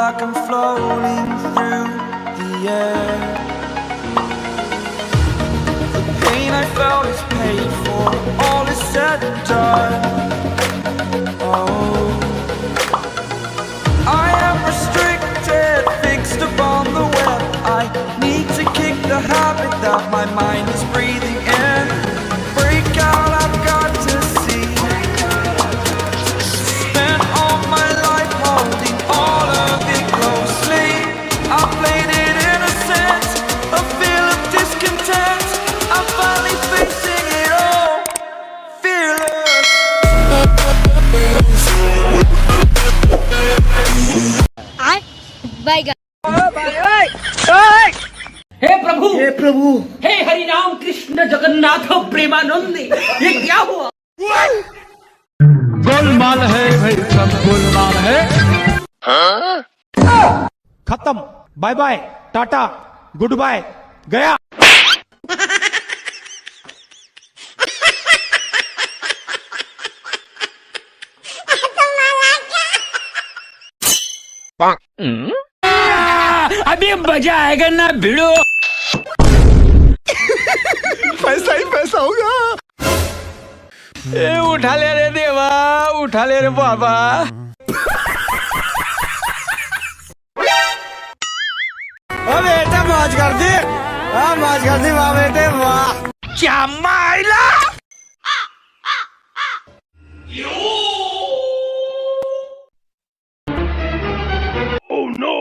like I'm floating through the air. The pain I felt is paid for, all is said and done. Oh, I am restricted, fixed upon the web. I need to kick the habit that my mind is breathing in. Break out, I've got to see. Spent all my life holding all of it closely. I played it innocent, a feel of discontent. I'm finally facing it all, fearless. हे प्रभु हे हरि राम कृष्ण जगन्नाथ प्रेमानंद, ये क्या हुआ? गोलमाल है भाई, सब गोलमाल है। खत्म, bye bye, tata, goodbye, गया। अभी मजा आएगा ना भिड़ो। पैसा ही पैसा होगा। ए उठा ले रे देवा, उठा ले रे बाबा। ओ बेटा मौज कर दी, मौज कर दी वाह बेटे वाह। क्या माइला? Oh no!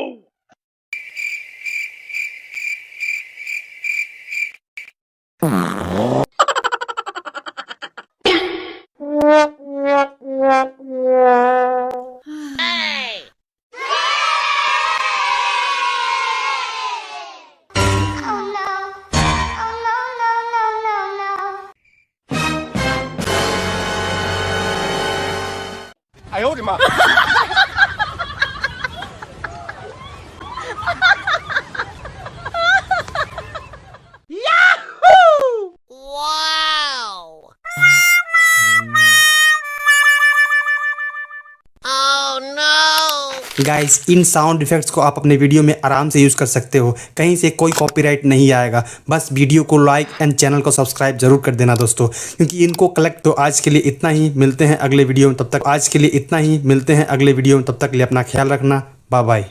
哎呦我的妈गाइस, इन साउंड इफेक्ट्स को आप अपने वीडियो में आराम से यूज़ कर सकते हो, कहीं से कोई कॉपीराइट नहीं आएगा। बस वीडियो को लाइक एंड चैनल को सब्सक्राइब जरूर कर देना दोस्तों, क्योंकि इनको कलेक्ट तो आज के लिए इतना ही। मिलते हैं अगले वीडियो में, तब तक के लिए अपना ख्याल रखना। Bye bye.